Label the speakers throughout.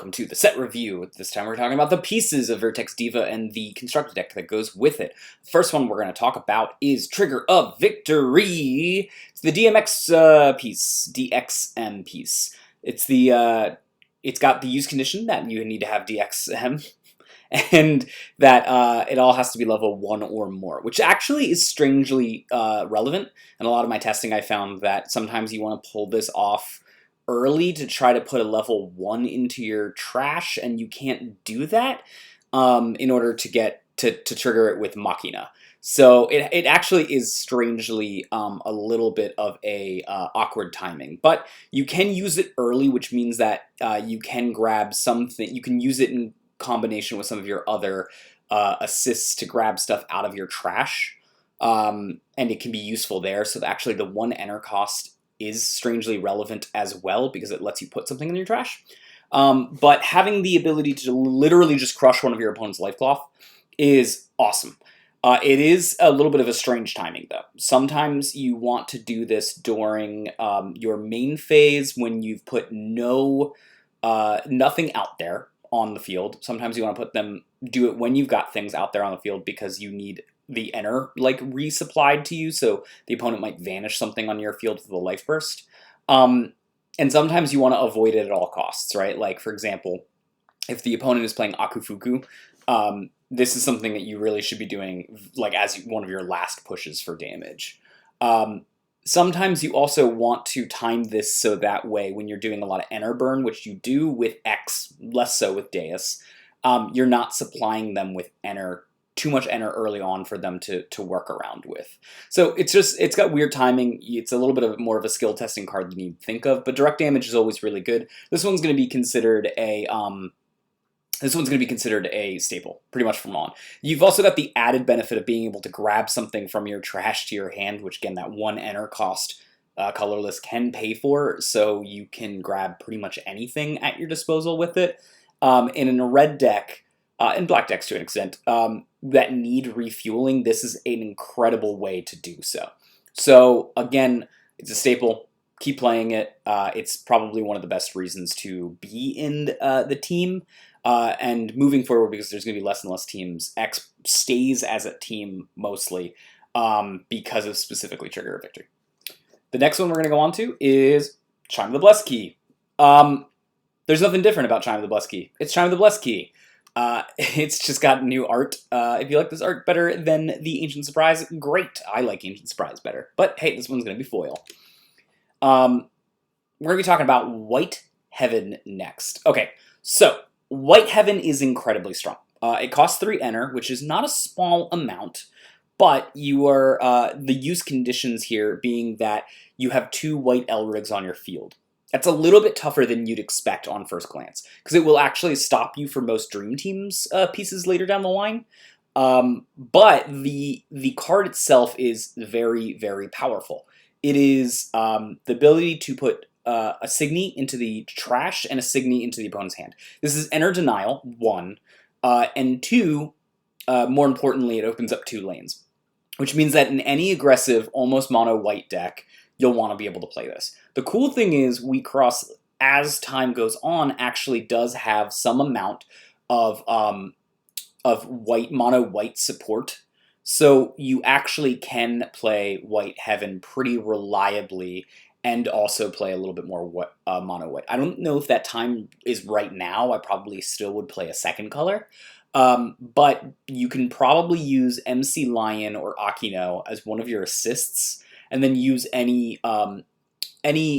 Speaker 1: Welcome to the set review. This time we're talking about the pieces of Vertex Diva and the constructed deck that goes with it. The first one we're going to talk about is Trigger of Victory. It's the DMX piece, DXM piece. It's got the use condition that you need to have DXM, and that it all has to be level 1 or more, which actually is strangely relevant. In a lot of my testing, I found that sometimes you want to pull this off early to try to put a level 1 into your trash, and you can't do that in order to get to trigger it with Machina. So it actually is strangely a little bit of a awkward timing, but you can use it early, which means that you can grab something. You can use it in combination with some of your other assists to grab stuff out of your trash, and it can be useful there. So actually the 1 enter cost is strangely relevant as well because it lets you put something in your trash. But having the ability to literally just crush one of your opponent's life cloth is awesome. It is a little bit of a strange timing though. Sometimes you want to do this during your main phase when you've put nothing out there on the field. Sometimes you want to do it when you've got things out there on the field because you need the enter resupplied to you, so the opponent might vanish something on your field for the Lifeburst. And sometimes you want to avoid it at all costs, right? Like, for example, if the opponent is playing Akufuku, this is something that you really should be doing as one of your last pushes for damage. Sometimes you also want to time this so that way when you're doing a lot of enter burn, which you do with X, less so with Deus, you're not supplying them with too much enter early on for them to work around with. So it's got weird timing. It's a little bit more of a skill testing card than you'd think of, but direct damage is always really good. This one's going to be considered a staple pretty much from on. You've also got the added benefit of being able to grab something from your trash to your hand, which again that 1 enter cost colorless can pay for, so you can grab pretty much anything at your disposal with it. And in a red deck, and black decks to an extent, that need refueling, this is an incredible way to do so. So again, it's a staple. Keep playing it. It's probably one of the best reasons to be in the team. And moving forward, because there's going to be less and less teams, X stays as a team mostly because of specifically Trigger of Victory. The next one we're going to go on to is Chime the Blessed Key. There's nothing different about Chime the Blessed Key. It's Chime the Blessed Key. It's just got new art. If you like this art better than the Ancient Surprise, great. I like Ancient Surprise better. But hey, this one's going to be foil. We're going to be talking about White Heaven next. Okay, so White Heaven is incredibly strong. It costs 3 enter, which is not a small amount, but you are the use conditions here being that you have 2 white Elrigs on your field. That's a little bit tougher than you'd expect on first glance, because it will actually stop you from most Dream Team's pieces later down the line. But the card itself is very, very powerful. It is the ability to put a Signy into the trash and a Signy into the opponent's hand. This is Enter Denial, 1, and 2, more importantly, it opens up 2 lanes, which means that in any aggressive, almost mono-white deck, you'll want to be able to play this. The cool thing is Wixoss, as time goes on, actually does have some amount of mono-white support. So you actually can play White Heaven pretty reliably and also play a little bit more mono-white. I don't know if that time is right now. I probably still would play a second color. But you can probably use MC Lion or Akino as one of your assists, and then use any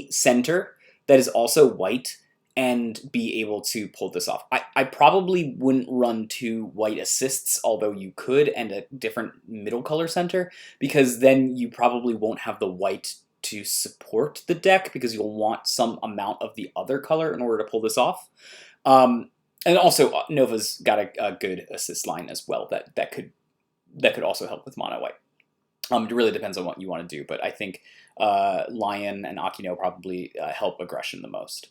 Speaker 1: center that is also white and be able to pull this off. I probably wouldn't run 2 white assists, although you could, and a different middle color center, because then you probably won't have the white to support the deck, because you'll want some amount of the other color in order to pull this off. And also, Nova's got a good assist line as well that could also help with mono white. It really depends on what you want to do, but I think Lion and Akino probably help aggression the most.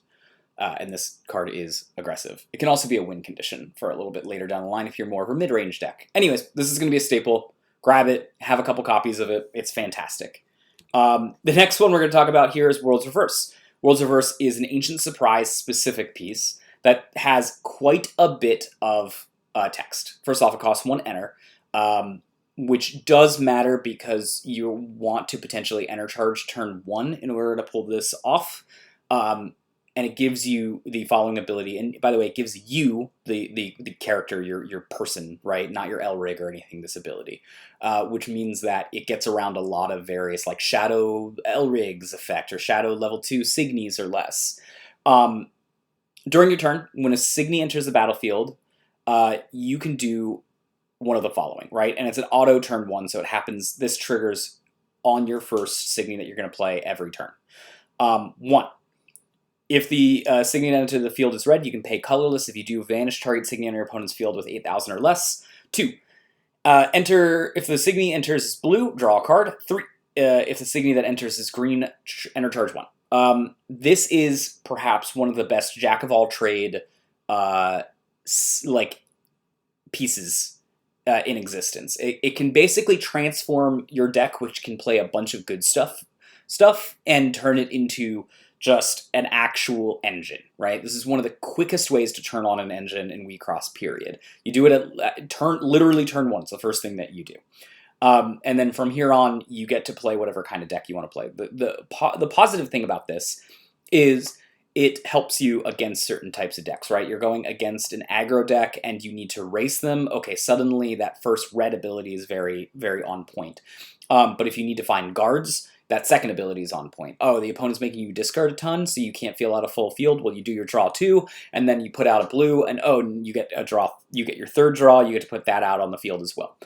Speaker 1: And this card is aggressive. It can also be a win condition for a little bit later down the line if you're more of a mid-range deck. Anyways, this is going to be a staple. Grab it, have a couple copies of it. It's fantastic. The next one we're going to talk about here is World's Reverse. World's Reverse is an Ancient Surprise specific piece that has quite a bit of text. First off, it costs 1 enter, which does matter because you want to potentially enter charge turn 1 in order to pull this off. And it gives you the following ability, and by the way, it gives you the character, your person, right? Not your Elrig or anything, this ability, which means that it gets around a lot of various like Shadow Elrig's effect or Shadow level 2 Signies or less. During your turn, when a Signy enters the battlefield, you can do one of the following, right? And it's an auto turn 1, so it happens, this triggers on your first Signy that you're going to play every turn. 1. If the Signy that enters the field is red, you can pay colorless. If you do, vanish target Signy on your opponent's field with 8,000 or less. 2. If the Signy enters as blue, draw a card. 3. If the Signy that enters is green, enter charge 1. This is perhaps one of the best jack-of-all-trade like pieces in existence. It can basically transform your deck, which can play a bunch of good stuff, and turn it into just an actual engine, right? This is one of the quickest ways to turn on an engine in Wixoss, period. You do it at literally turn 1. It's the first thing that you do. And then from here on, you get to play whatever kind of deck you want to play. The positive thing about this is it helps you against certain types of decks, right? You're going against an aggro deck and you need to race them. Okay, suddenly that first red ability is very, very on point. But if you need to find guards, that second ability is on point. Oh, the opponent's making you discard a ton, so you can't fill out a full field. Well, you do your draw 2, and then you put out a blue, and oh, you get a draw. You get your third draw. You get to put that out on the field as well.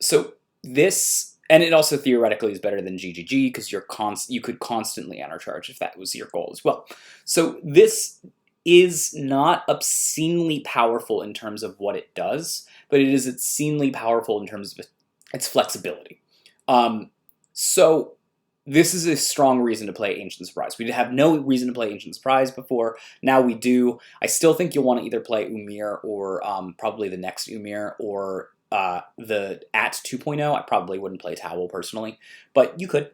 Speaker 1: So this, and it also theoretically is better than GGG because you could constantly enter charge if that was your goal as well. So this is not obscenely powerful in terms of what it does, but it is obscenely powerful in terms of its flexibility. So this is a strong reason to play Ancient Surprise. We have no reason to play Ancient Surprise before. Now we do. I still think you'll want to either play Umir or probably the next Umir or the at 2.0. I probably wouldn't play Towel personally, but you could.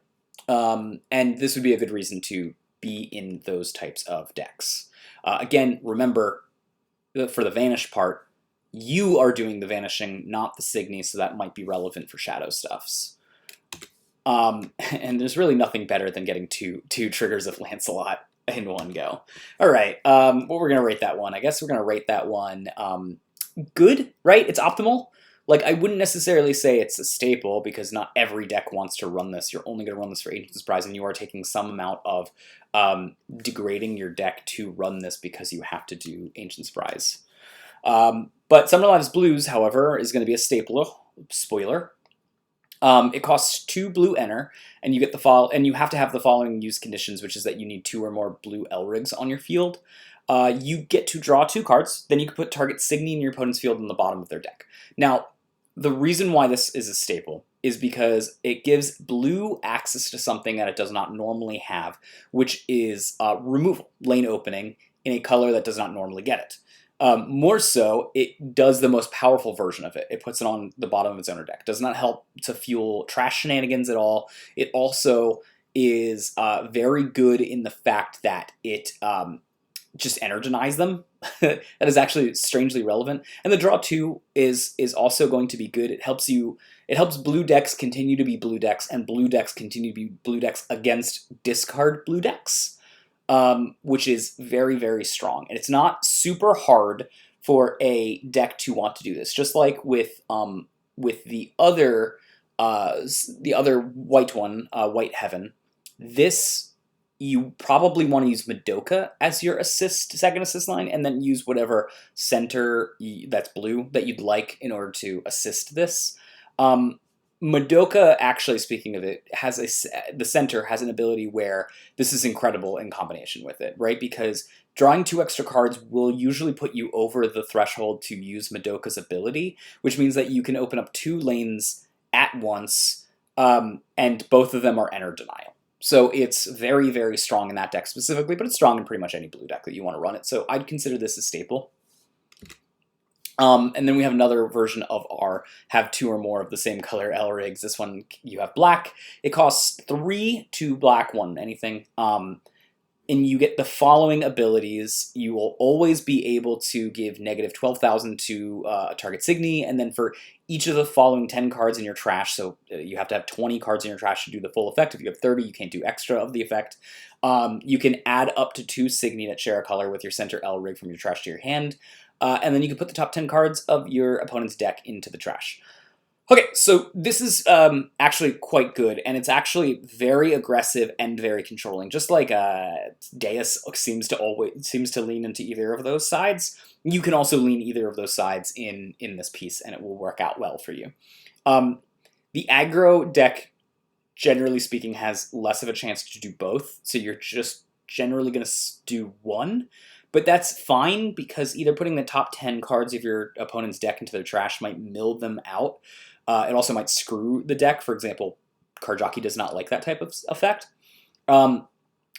Speaker 1: And this would be a good reason to be in those types of decks. Again, remember, for the Vanish part, you are doing the vanishing, not the Signy, so that might be relevant for Shadow stuffs. And there's really nothing better than getting two triggers of Lancelot in one go. All right, what we're going to rate that one? I guess we're going to rate that one good, right? It's optimal. Like, I wouldn't necessarily say it's a staple because not every deck wants to run this. You're only going to run this for Ancient Surprise, and you are taking some amount of degrading your deck to run this because you have to do Ancient Surprise. But Summer Lives Blues, however, is going to be a staple. Spoiler. It costs 2 blue enter, and you get and you have to have the following use conditions, which is that you need 2 or more blue Elrigs on your field. You get to draw 2 cards, then you can put target Signy in your opponent's field in the bottom of their deck. Now, the reason why this is a staple is because it gives blue access to something that it does not normally have, which is removal, lane opening, in a color that does not normally get it. More so, it does the most powerful version of it. It puts it on the bottom of its owner deck. Does not help to fuel trash shenanigans at all. It also is very good in the fact that it just energize them. That is actually strangely relevant. And the draw 2 is also going to be good. It helps blue decks continue to be blue decks, and blue decks continue to be blue decks against discard blue decks. Which is very, very strong. And it's not super hard for a deck to want to do this. Just like with the other white one, White Heaven, this, you probably want to use Madoka as your second assist line, and then use whatever center that's blue that you'd like in order to assist this. Madoka, actually, speaking of it, the center has an ability where this is incredible in combination with it, right? Because drawing 2 extra cards will usually put you over the threshold to use Madoka's ability, which means that you can open up 2 lanes at once, and both of them are enter denial. So it's very, very strong in that deck specifically, but it's strong in pretty much any blue deck that you want to run it. So I'd consider this a staple. And then we have another version of our have 2 or more of the same color Elrigs. This one you have black. It costs 3 to black 1 anything. and you get the following abilities. You will always be able to give negative 12,000 to a target Signy, and then for each of the following 10 cards in your trash, so you have to have 20 cards in your trash to do the full effect. If you have 30, you can't do extra of the effect. You can add up to 2 Signy that share a color with your center L rig from your trash to your hand, and then you can put the top 10 cards of your opponent's deck into the trash. Okay, so this is actually quite good, and it's actually very aggressive and very controlling. Just like Deus seems to lean into either of those sides, you can also lean either of those sides in this piece, and it will work out well for you. The aggro deck, generally speaking, has less of a chance to do both, so you're just generally going to do one. But that's fine, because either putting the top 10 cards of your opponent's deck into their trash might mill them out. It also might screw the deck. For example, Card Jockey does not like that type of effect. Plus,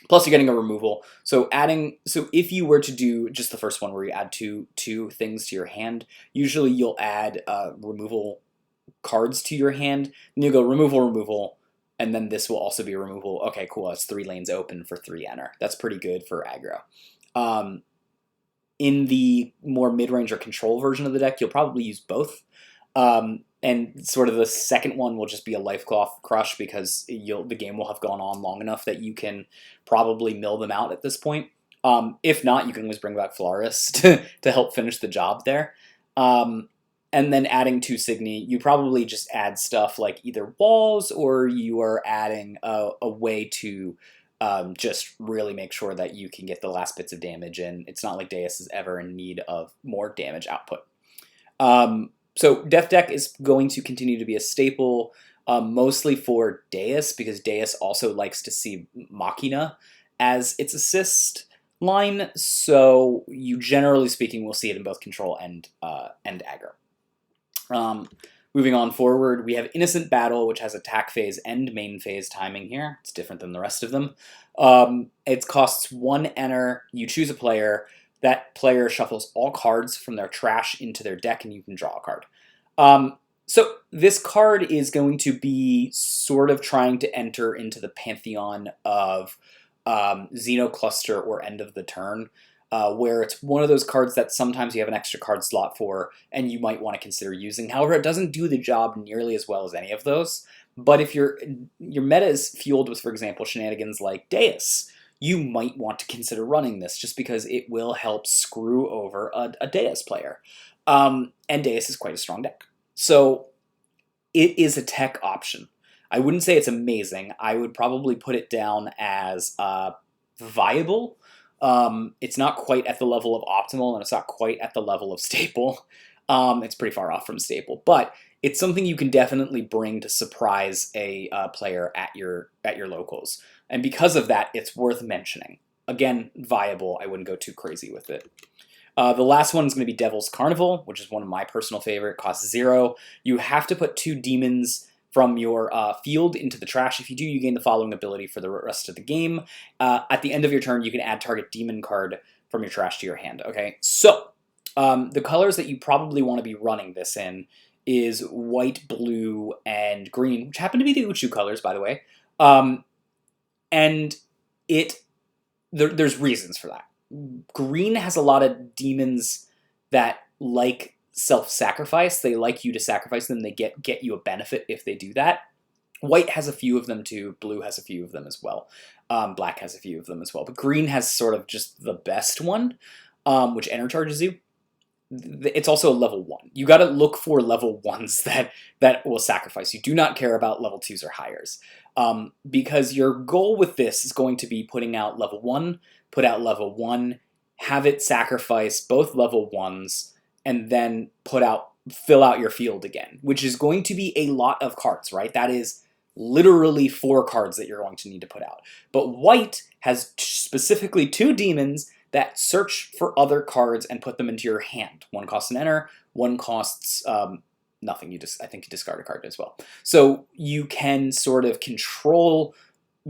Speaker 1: you're getting a removal. So if you were to do just the first one where you add two things to your hand, usually you'll add removal cards to your hand. And you go removal, and then this will also be a removal. Okay, cool. That's 3 lanes open for 3 enter. That's pretty good for aggro. In the more mid-range or control version of the deck, you'll probably use both. And sort of the second one will just be a Life Crush, because the game will have gone on long enough that you can probably mill them out at this point. If not, you can always bring back Florist to help finish the job there. And then adding 2 Signy, you probably just add stuff like either walls, or you are adding a way to just really make sure that you can get the last bits of damage in. It's not like Deus is ever in need of more damage output. So Death Deck is going to continue to be a staple, mostly for Deus, because Deus also likes to see Machina as its assist line, so you generally speaking will see it in both control and aggro. Moving on forward, we have Innocent Battle, which has attack phase and main phase timing here. It's different than the rest of them. It costs 1 enter, you choose a player, that player shuffles all cards from their trash into their deck, and you can draw a card. So this card is going to be sort of trying to enter into the pantheon of Xenocluster or End of the Turn, where it's one of those cards that sometimes you have an extra card slot for, and you might want to consider using. However, it doesn't do the job nearly as well as any of those. But if your meta is fueled with, for example, shenanigans like Deus, you might want to consider running this, just because it will help screw over a Deus player. And Deus is quite a strong deck. So it is a tech option. I wouldn't say it's amazing. I would probably put it down as viable. It's not quite at the level of optimal, and it's not quite at the level of staple. It's pretty far off from staple, but it's something you can definitely bring to surprise a player at your locals. And because of that, it's worth mentioning. Again, viable. I wouldn't go too crazy with it. The last one is going to be Devil's Carnival, which is one of my personal favorite. It costs 0. You have to put 2 demons from your field into the trash. If you do, you gain the following ability for the rest of the game. At the end of your turn, you can add target demon card from your trash to your hand. Okay, so the colors that you probably want to be running this in is white, blue, and green, which happen to be the Uchu colors, by the way. And there's reasons for that. Green has a lot of demons that like self-sacrifice. They like you to sacrifice them. They get you a benefit if they do that. White has a few of them too. Blue has a few of them as well. Black has a few of them as well. But green has sort of just the best one, which energizes you. It's also a level 1. You got to look for level 1s that will sacrifice. You do not care about level 2s or highers. Because your goal with this is going to be putting out level 1, put out level 1, have it sacrifice both level 1s, and then fill out your field again, which is going to be a lot of cards, right? That is literally 4 cards that you're going to need to put out. But white has specifically 2 demons that search for other cards and put them into your hand. One costs an enter, one costs nothing. I think you discard a card as well. So you can sort of control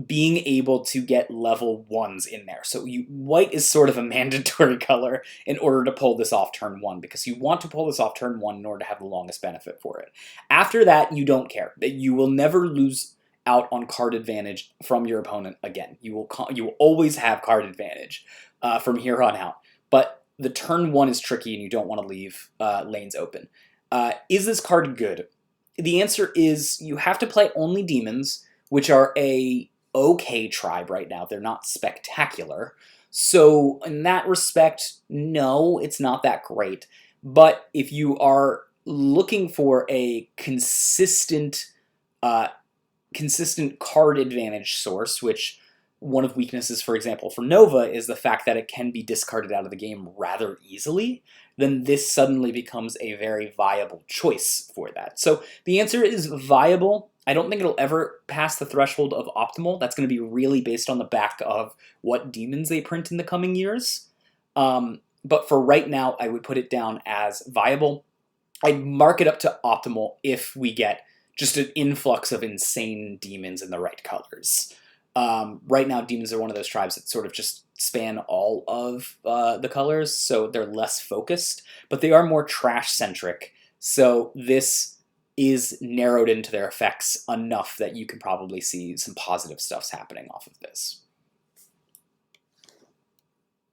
Speaker 1: being able to get level 1s in there. So white is sort of a mandatory color in order to pull this off turn 1, because you want to pull this off turn 1 in order to have the longest benefit for it. After that, you don't care. You will never lose out on card advantage from your opponent again. You will always have card advantage from here on out. But the turn 1 is tricky and you don't want to leave lanes open. Is this card good? The answer is you have to play only demons, which are a okay tribe right now. They're not spectacular. So in that respect, no, it's not that great. But if you are looking for a consistent card advantage source, which one of weaknesses, for example, for Nova is the fact that it can be discarded out of the game rather easily, then this suddenly becomes a very viable choice for that. So the answer is viable. I don't think it'll ever pass the threshold of optimal. That's going to be really based on the back of what demons they print in the coming years. But for right now, I would put it down as viable. I'd mark it up to optimal if we get just an influx of insane demons in the right colors. Right now, demons are one of those tribes that sort of just span all of the colors, so they're less focused, but they are more trash-centric, so this is narrowed into their effects enough that you can probably see some positive stuffs happening off of this.